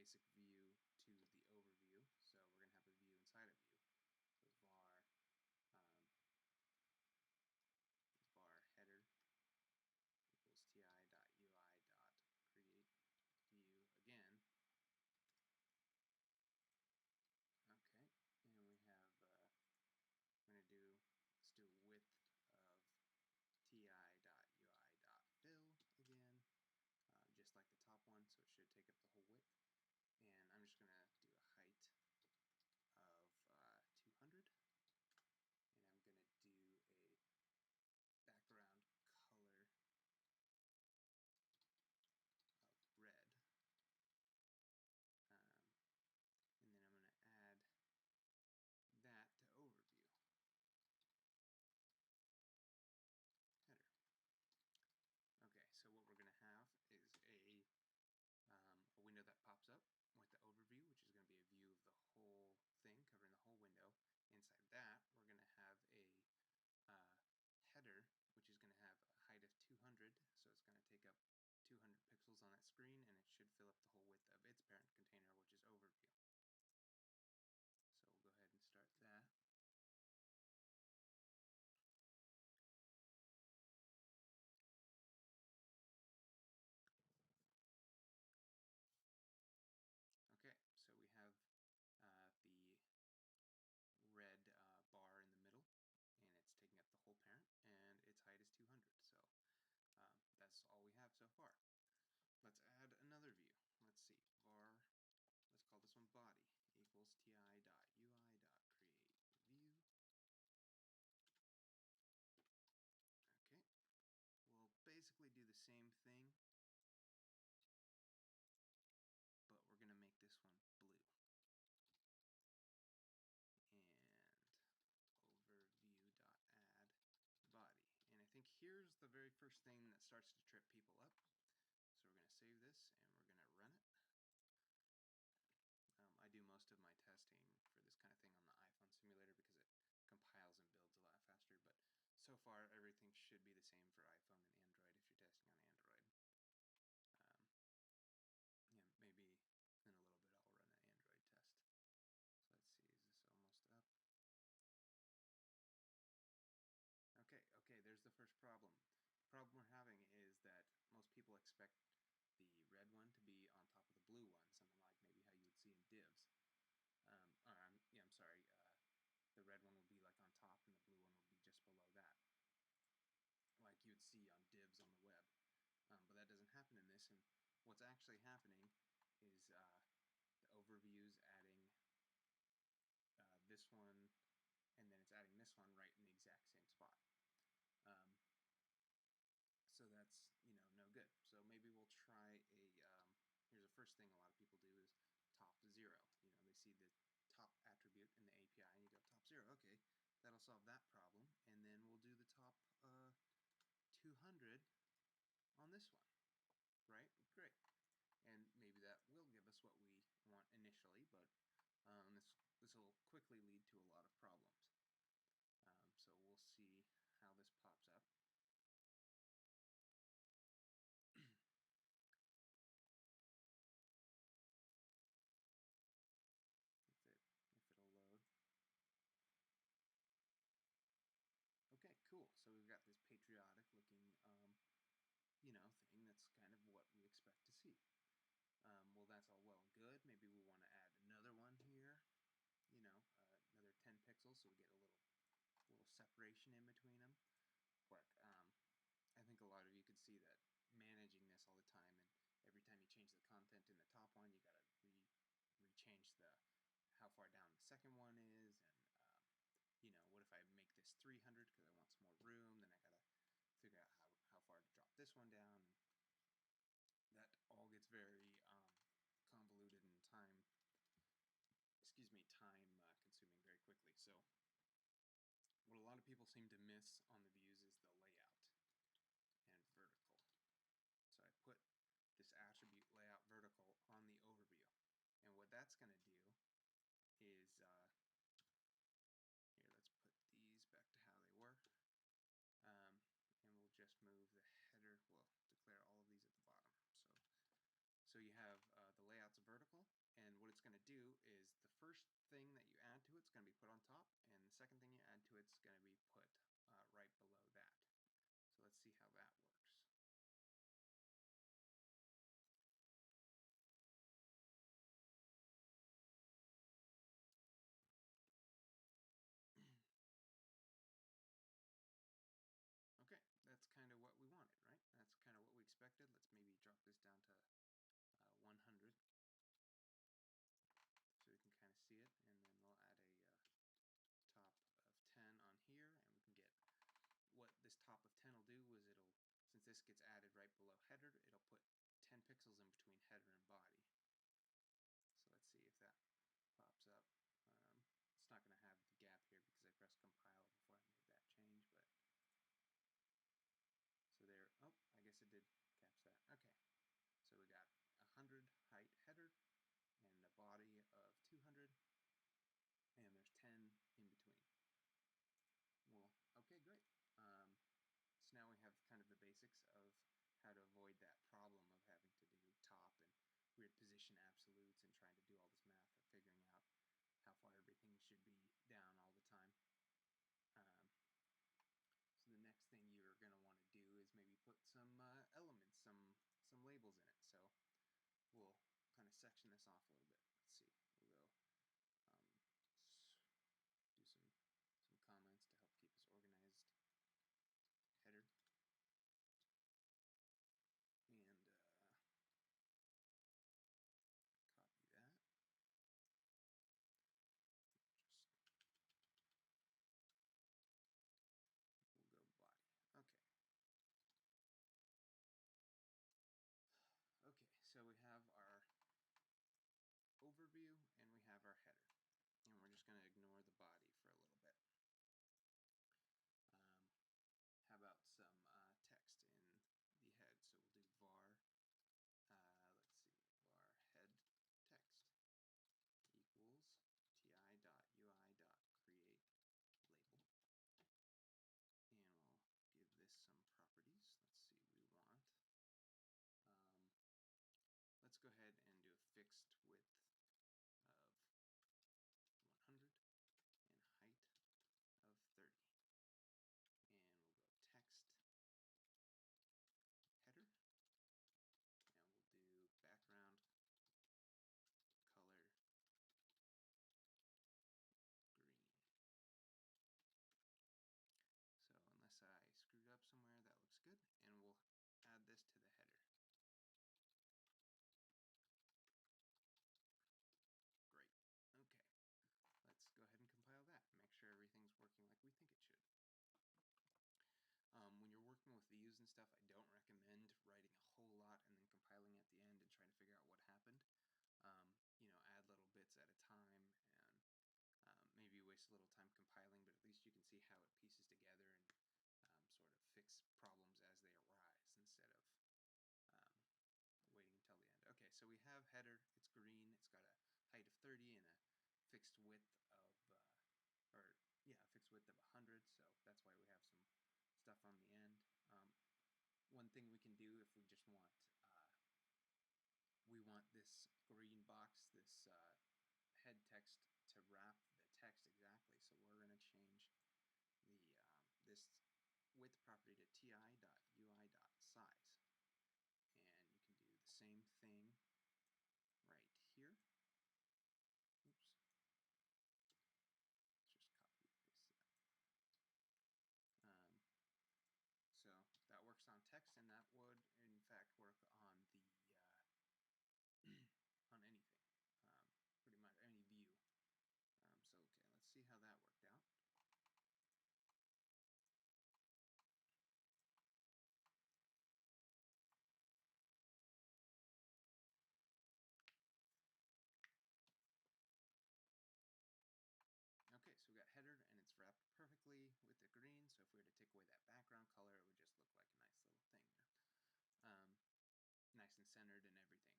basic view to the overview, so we're going to have a view inside a view. So var header equals ti.ui.create view again. Okay, and we have we're going to let's do width of ti.ui.fill again, just like the top one, so it should take up the whole width. And I'm just going to do a height of 200, and I'm going to do a background color of red, and then I'm going to add that to overview header. Okay, so what we're going to have is a window that pops up with the overview, which is going to be a view of the whole thing, covering the whole window. Inside that, we're going to have a header, which is going to have a height of 200, so it's going to take up 200 pixels on that screen, and it should fill up the whole width of its parent container, which is overview. So we'll go ahead and start that. Okay, so we have the red bar in the middle, and it's taking up the whole parent, and its height is 200. So that's all we have so far. Let's add another view. Let's see, var, let's call this one body equals ti.ui.create view. Okay, we'll basically do the same thing, but we're going to make this one blue. And overview.add body. And I think here's the very first thing that starts to trip people up. So we're going to save this and we're going to run it. I do most of my testing for this kind of thing on the iPhone simulator because it compiles and builds a lot faster, but so far everything should be the same for iPhone and Android if you're testing on Android. Yeah, maybe in a little bit I'll run an Android test. So let's see, is this almost up? Okay, there's the first problem. The problem we're having is that most people expect the red one to be on top of the blue one, something like maybe how you would see in divs. I'm sorry, the red one will be like on top and the blue one will be just below that, like you would see on divs on the web. But that doesn't happen in this, and what's actually happening is the overview's adding this one, and then it's adding this one right in the exact same spot. So that's, no good. So maybe we'll try here's the first thing a lot of people do is top 0. They see the top attribute in the API and you go top 0. Okay, that'll solve that problem. And then we'll do the top 200 on this one. Right? Great. And maybe that will give us what we want initially, but this will quickly lead to a lot of problems. So we'll see how this pops up. if it'll load. Okay, cool. So we've got this patriotic looking, thing that's kind of what we expect to see. Well, that's all well and good. Maybe we want to add another one here, another 10 pixels so we get a little separation in between them. But I think a lot of you could see that managing this all the time, and every time you change the content in the top one, you got to re-change how far down the second one is, and what if I make this 300 because I want some more room, then I got to figure out how far to drop this one down. That all gets very convoluted and time consuming very quickly. So what a lot of people seem to miss on the views is the layout and vertical. So I put this attribute layout vertical on the overview, and what that's going to do is here, let's put these back to how they were, and we'll just move the header. We'll declare all of these at the bottom. So you have the layout's vertical, do is the first thing that you add to it's going to be put on top, and the second thing you add to it's going to be put right below that. So let's see how that works. Okay, that's kind of what we wanted, right? That's kind of what we expected. Let's maybe drop this down to 100 so we can kind of see it, and then we'll add a top of 10 on here, and we can get what this top of 10 will do is it'll, since this gets added right below header, it'll put 10 pixels in between header and body. So let's see if that pops up. It's not going to have the gap here because I pressed compile before I made that change, but so there, oh, I guess it did catch that. Okay, so we got 100 height header and a body of 200, and there's 10 in between. Well, okay, great. So now we have kind of the basics of how to avoid that problem of having to do top and weird position absolutes and trying to do all this math of figuring out how far everything should be down all the time. So the next thing you're going to want to do is maybe put some elements, some labels in it. So we'll kind of section this off a little bit. Let's see. We'll go do some comments to help keep us organized. Header. And copy that. Just we'll go body. Okay. Okay, so we have our overview and we have our header. And we're just going to ignore the body for a little bit. How about some text in the head? So we'll do var, let's see, var head text equals ti.ui.create label. And we'll give this some properties. Let's see, we want, let's go ahead and do a fixed width of 100 and height of 30. And we'll go text header, and we'll do background color green. So unless I screwed up somewhere, that looks good, and we'll add this to the header. Great. Okay, let's go ahead and compile that and make sure everything's working like we think it should. When you're working with views and stuff, I don't recommend writing a whole lot and then compiling at the end and trying to figure out what happened. You know, add little bits at a time, and maybe waste a little time compiling, but at least you can see how it pieces together and sort of fix problems as they arise instead of waiting until the end. Okay, so we have header. It's green. It's got a height of 30 and a fixed width of, a fixed width of 100. So that's why we have some stuff on the end. One thing we can do if we just want, we want this green box, this head text to wrap the text exactly. So we're going to change the this width property to ti.ui.size. And you can do the same thing right here. Oops. Let's just copy and paste that. So that works on text, and that would, in fact, work on the on anything, pretty much any view. So okay, let's see how that worked out. Okay, so we got header, and it's wrapped perfectly with the green. So if we were to take away that background color, it would just look like a nice little thing there. Nice and centered and everything.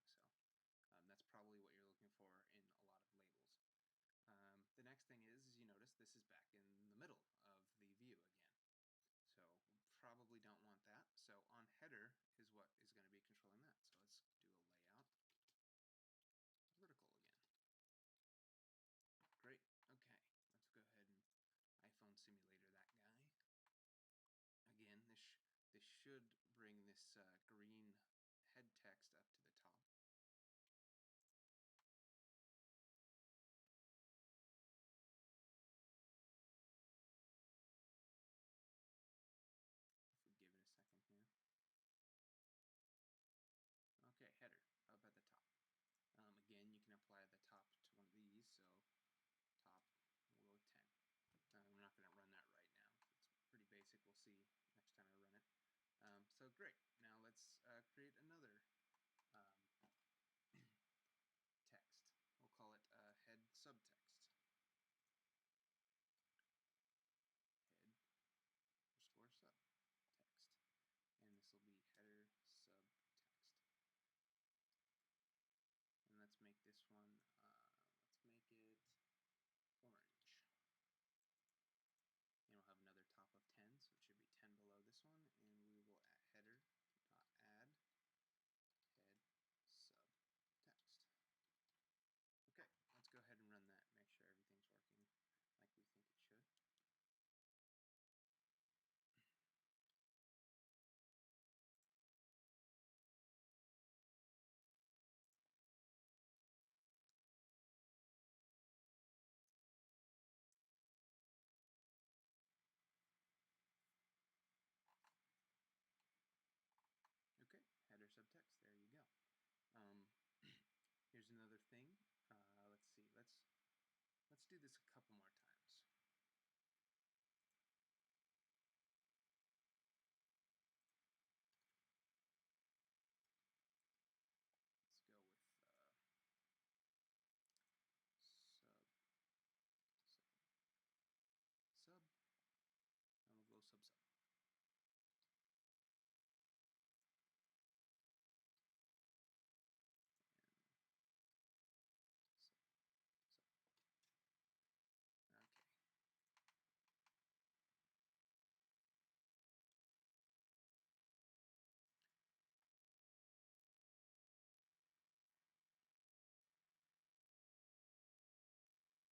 So that's probably what you're looking for in a lot of labels. The next thing is, you notice this is back in the middle of the view again. So probably don't want that. So on header is what is going to be controlling that. So let's do a layout vertical again. We'll see next time I run it. So great. Now let's create another text. We'll call it head subtext. Head underscore subtext. And this will be header subtext. And let's make this one, let's make it orange. And we'll have another top of 10, so it should be 10 below this one, and we will add header.add head subtext. Okay, let's go ahead and run that, make sure everything's working like we think it should. Okay, header subtext, there you go. Here's another thing. Let's see, let's do this a couple more times. Let's go with sub, and we'll go sub. Okay.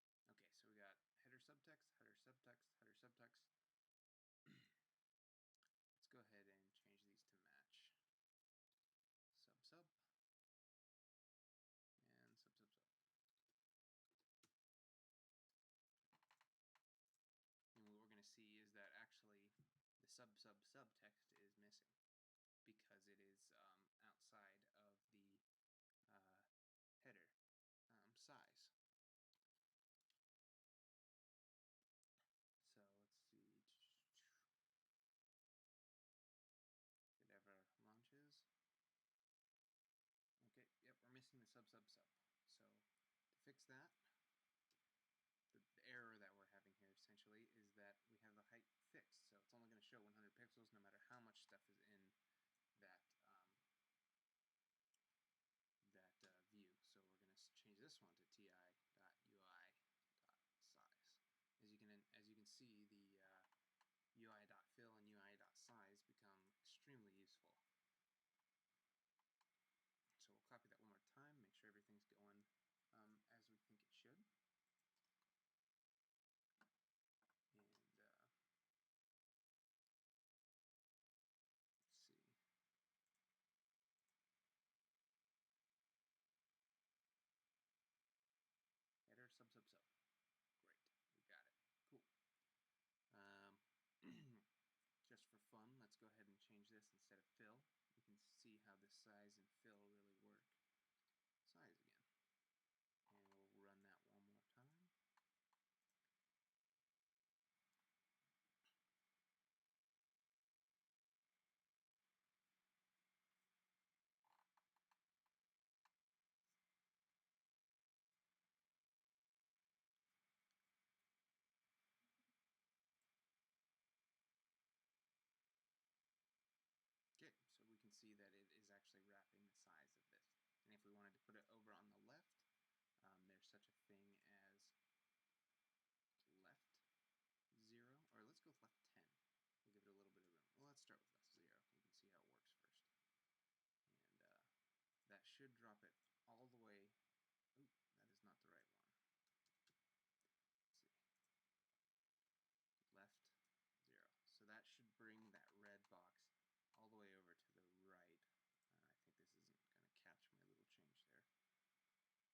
Okay, so we got header subtext, header subtext, header subtext. Let's go ahead and change these to match. Sub, and sub. And what we're going to see is that actually the subtext is missing because it is outside of the header size. So let's see. If it ever launches. Okay, yep, we're missing the sub. So to fix that, the error that we're having here essentially is that we have the height fixed. So it's only going to show 100 pixels no matter how much stuff is in that view. So we're going to change this one to ti.ui.size. As you can see, the UI.fill and UI.size become extremely useful. So we'll copy that one more time, make sure everything's going as we think it should. And let's see. Header sub. Great, we got it. Cool. Just for fun, let's go ahead and change this instead of fill. You can see how this size and fill really work. Size again. And we'll run that one more time. Okay, so we can see that it is actually wrapping the size of this. And if we wanted to put it over on the left, there's such a thing as left 0, or let's go with left 10. We'll give it a little bit of room. Well, let's start with left 0. You can see how it works first. And that should drop it all the way. Oop, that is not the right one. Let's see. Left 0. So that should bring that red box all the way over to the right. I think this isn't going to catch my little change there.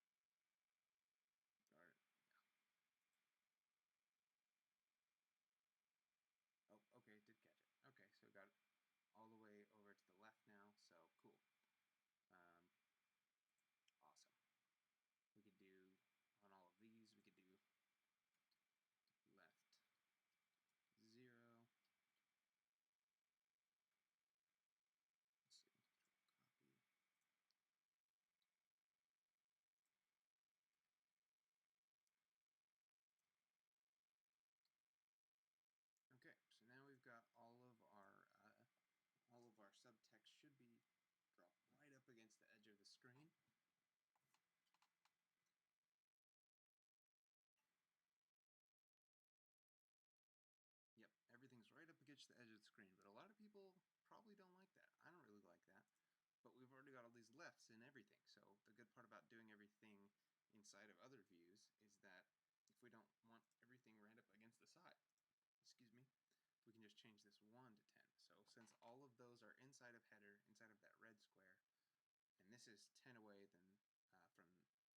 screen, but a lot of people probably don't like that. I don't really like that. But we've already got all these lefts in everything. So the good part about doing everything inside of other views is that if we don't want everything right up against the side, excuse me, we can just change this 1 to 10. So since all of those are inside of header, inside of that red square, and this is 10 away, then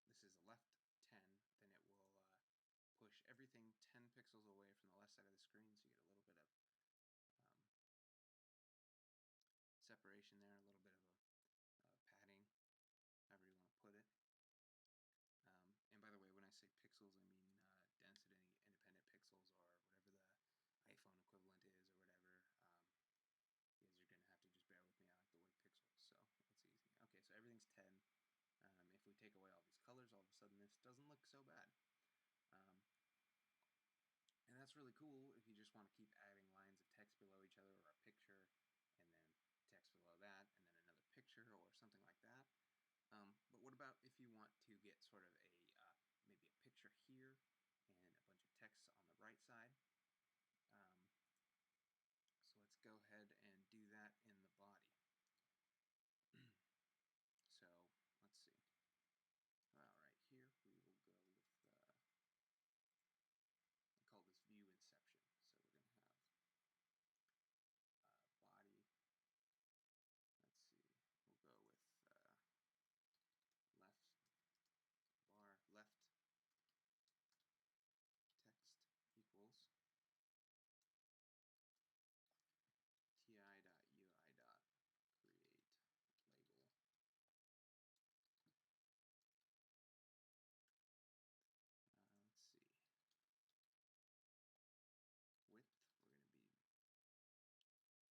this is a left 10, then it will push everything 10 pixels away from the left side of the screen, so you get a little bit of separation there, a little bit of a padding, however you want to put it. And by the way, when I say pixels, I mean density independent pixels, or whatever the iPhone equivalent is, or whatever. Because you're going to have to just bear with me. I like the word pixels, so it's easy. Okay, so everything's 10. If we take away all these colors, all of a sudden this doesn't look so bad. And that's really cool if you just want to keep adding lines of text below each other, or a picture, and then text below that, and then another picture, or something like that. But what about if you want to get sort of a maybe a picture here and a bunch of text on the right side? So let's go ahead and do that in the body. So let's see. Well, right here we will go with, I call this view inception. So we're going to have body. Let's see. We'll go with left bar, left text equals ti.ui.create label.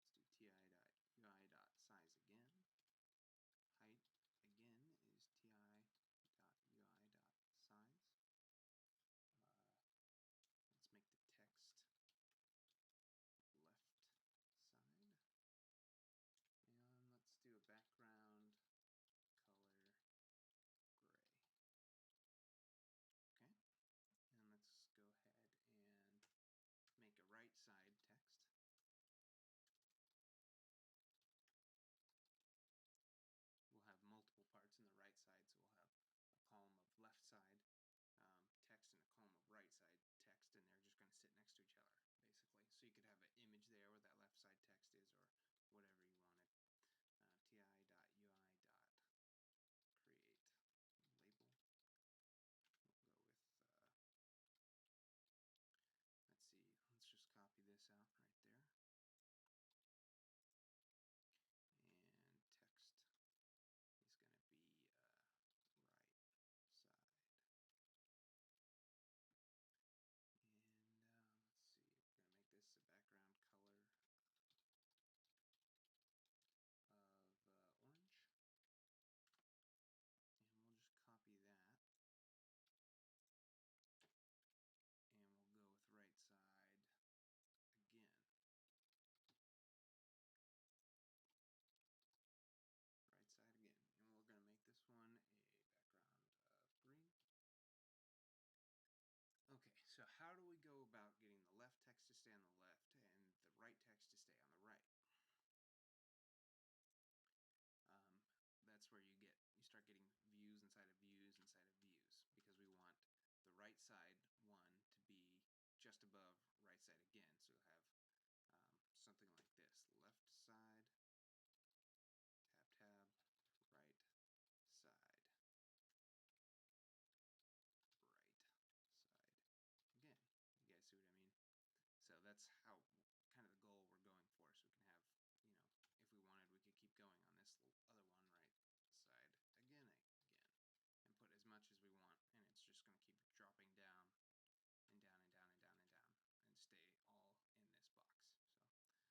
Let's see. Width, we're going to be, let's do ti.ui.size again. Height, again, is ti.ui.size. Let's make the text left side. And let's do a background color gray. Okay. And let's go ahead and make a right side text. We'll have multiple parts in the right side, so we'll have a column of left side text and a column of right side text, and they're just going to sit next to each other, basically. So you could have an image there where that left side text is, or whatever you wanted. ti.ui.create label. We'll go with, let's see, let's just copy this out right there. And text is going to be right side. And let's see, we're going to make this a background color of orange. And we'll just copy that. And we'll go with right side again. Right side again. And we're going to make this one a background of green. Okay, so how do we go about getting the left text to stay on the left and the right text to stay on the right? That's where you start getting views inside of views inside of views, because we want the right side one to be just above right side again. So you'll have something like this: left side, tab, tab, right side, right side again. You guys see what I mean? So that's how kind of the goal we're going for. So we can have, you know, if we wanted, we could keep going on this other one, right side again, and put as much as we want, and it's just going to keep dropping down and down and down and down and down and stay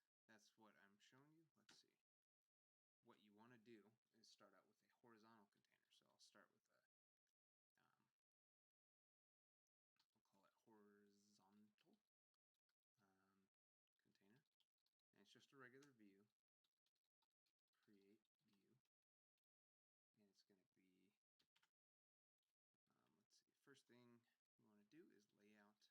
all in this box. So that's what I'm showing you. Let's see. What you want to do is start out with a horizontal container. So I'll start with a, we'll call it horizontal container, and it's just a regular view. Create view, and it's going to be, let's see, first thing we want to do is layout horizontal.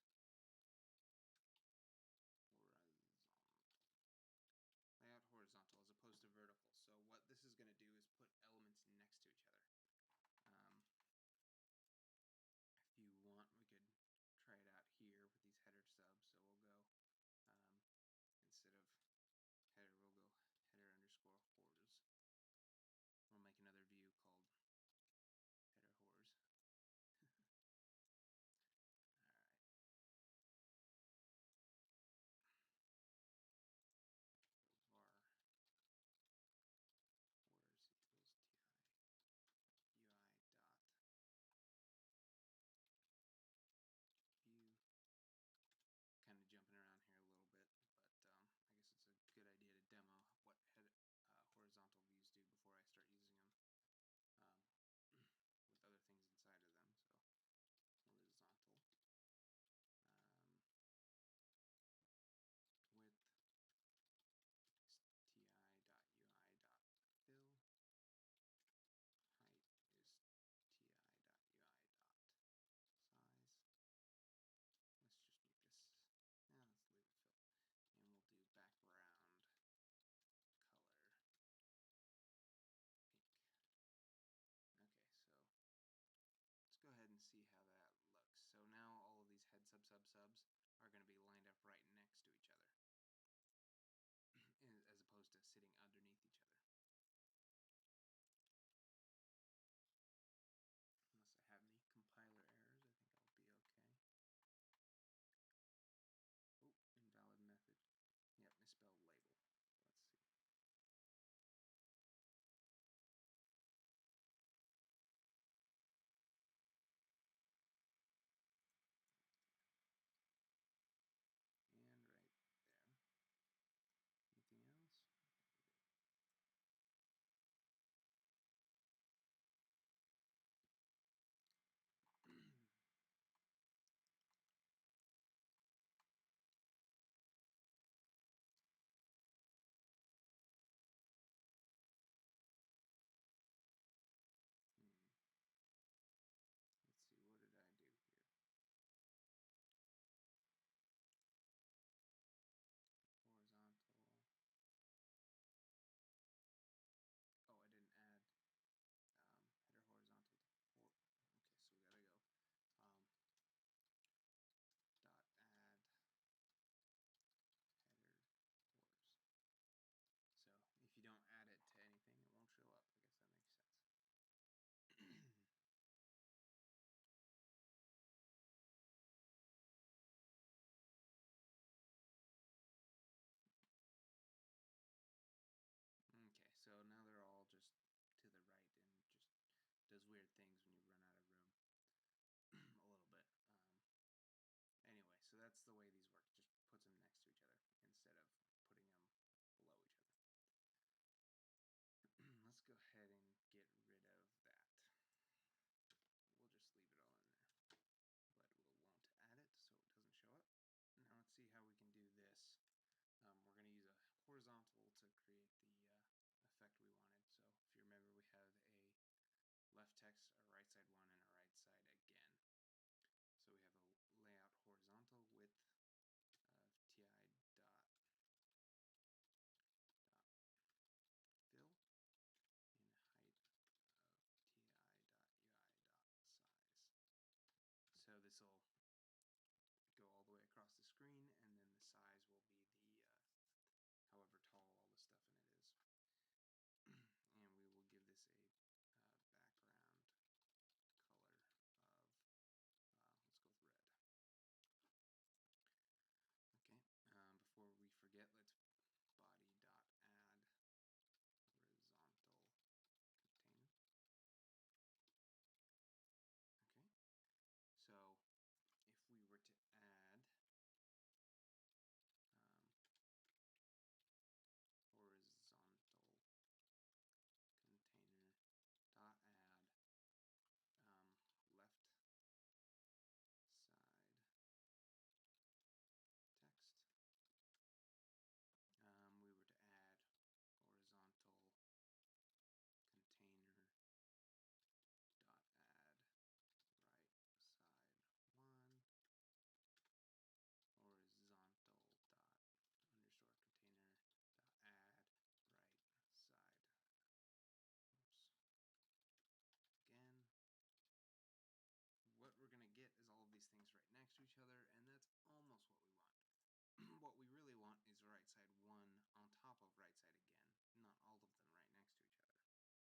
all of them right next to each other.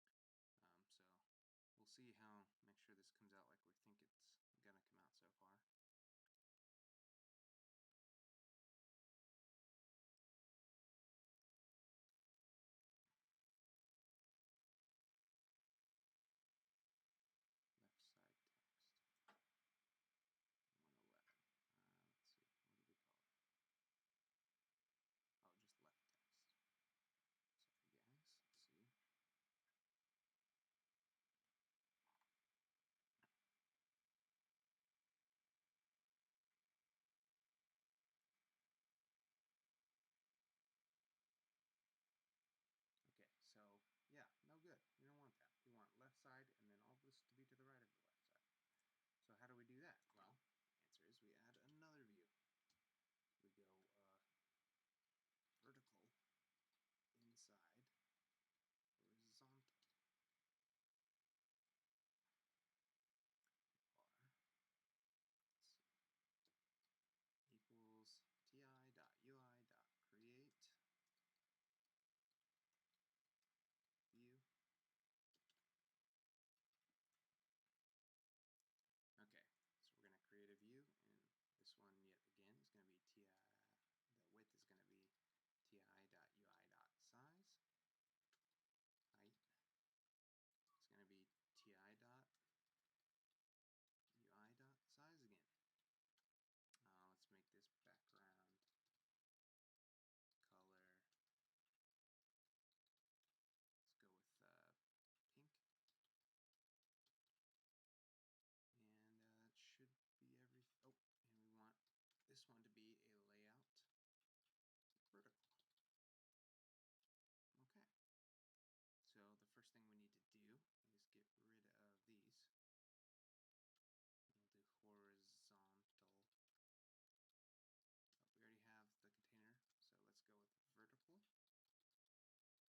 So we'll see how, make sure this comes out like we think it's gonna come out so far. Left side text. 111. Let's see, what do we call it? Oh, just left text. Sorry guys, let's see. Okay, so yeah, no good. We don't want that. We want left side and then all this to be to the right of the left side. So how do we do that? Well, the answer is we add another view. We go vertical inside horizontal var equals ti.ui.create view. Okay, so we're going to create a view, and this one yet again is going to be ti. The width is going to be ti.ui.size. Height is going to be ti.ui.size again. Let's make this background color. Let's go with pink. And that should be everything. Oh, and we want this one to be a layout vertical. Okay. So the first thing we need to do is get rid of these. We'll do horizontal. Oh, we already have the container, so let's go with vertical inside horizontal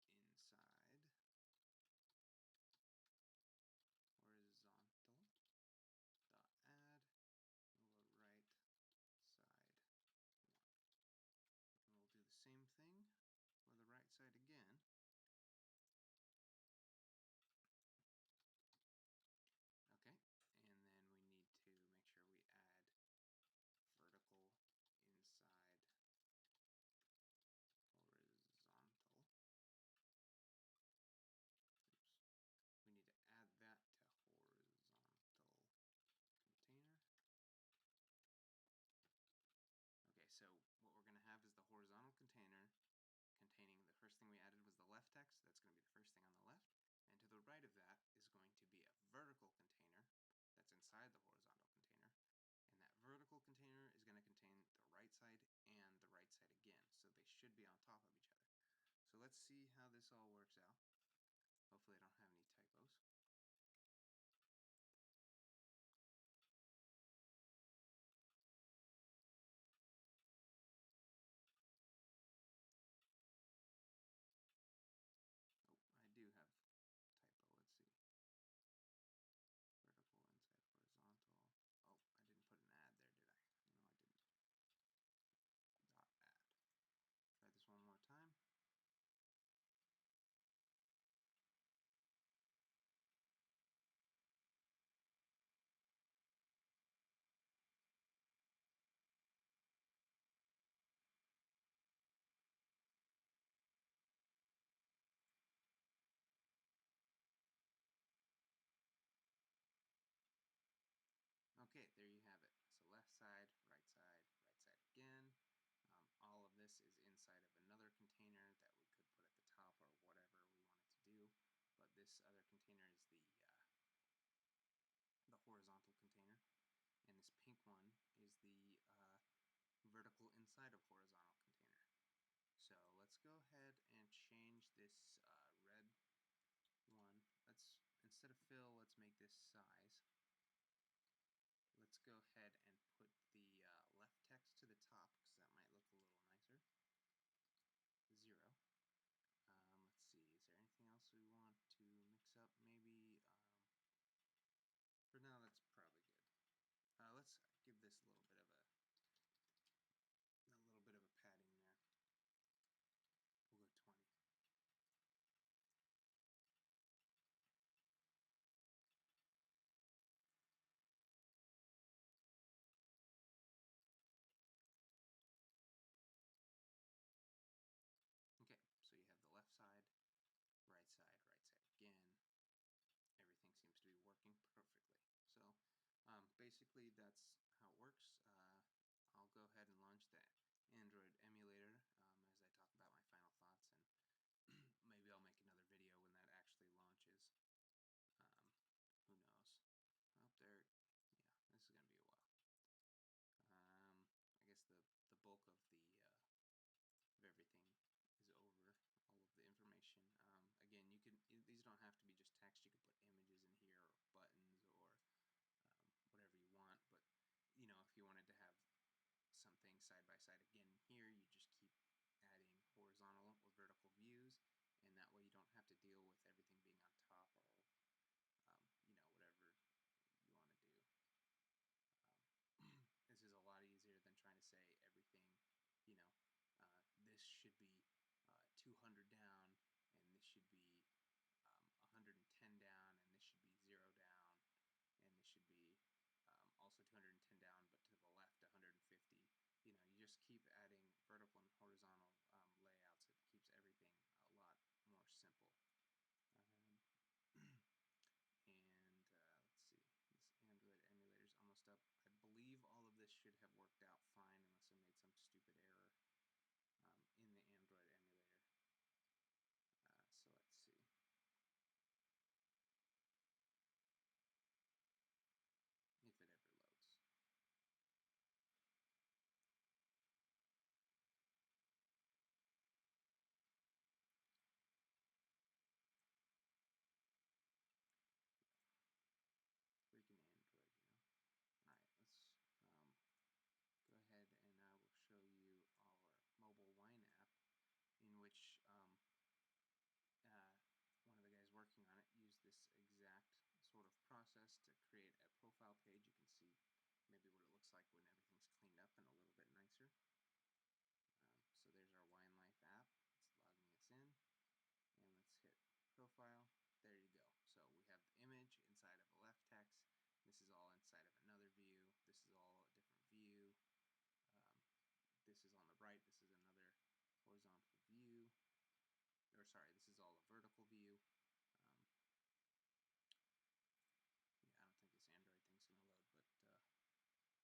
dot add right side 1. And we'll do the same thing for the right side again. Okay, and then we need to make sure we add vertical inside horizontal. Oops. We need to add that to horizontal container. Okay, so what we're going to have is the horizontal container containing the first thing we added was the left text. That's going to be the first thing on the left. And to the right of that is going to be a vertical container that's inside the horizontal container. And that vertical container is going to contain the right side and the right side again. So they should be on top of each other. So let's see how this all works out. Hopefully I don't have any typos. Oh, I do have typo. Let's see. Vertical inside horizontal. Oh, I didn't put an add there, did I? No, I didn't. Dot add. Try this one more time. Okay, there you have it. So left side, right side again. All of this is inside of another container that we could put at the top or whatever we wanted to do. But this other container is the horizontal container, and this pink one is the vertical inside of horizontal container. So let's go ahead and change this red one. Let's, instead of fill, let's make this size. Let's go ahead and put the left text to the top because that might look a little nicer. 0. Let's see, is there anything else we want to mix up? Maybe, for now that's probably good. Let's give this a little bit of a padding there. We'll go 20. basically that's how it works. I'll go ahead and launch the Android emulator as I talk about my final thoughts, and maybe I'll make another video when that actually launches. Who knows? Up there, yeah, this is gonna be a while. I guess the bulk of the of everything is over. All of the information. Again, these don't have to be just text. You can put images in here, or buttons, or whatever you want. But if you wanted to have something side by side again here, you just keep adding horizontal or vertical views, and that way you don't have to deal with everything being on top or whatever you want to do. This is a lot easier than trying to say everything, this should be 200 down, and this should be 110 down, and this should be 0 down, and this should be also 210 down, but to the left 150. You just keep adding vertical and horizontal layouts. It keeps everything a lot more simple. And let's see, this Android emulator is almost up. I believe all of this should have worked out fine unless I made some stupid error in the Android emulator. So let's see. If it ever loads. Freaking Android, Alright, let's go ahead and I will show you our mobile wine app, in which one of the guys working on it used this exact sort of process to create a profile page. You can see maybe what it looks like when everything's cleaned up and a little bit nicer. So there's our Wine Life app. It's logging us in, and let's hit profile. There you go. So we have the image inside of a left text. This is all inside of another view. This is all a different view. This is on the right. This is another horizontal view. Or sorry, this is all a vertical view. Yeah, I don't think this Android thing's going to load,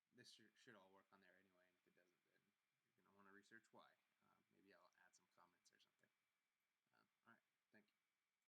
but this should all work on there anyway, and if it doesn't, then you're going to want to research why.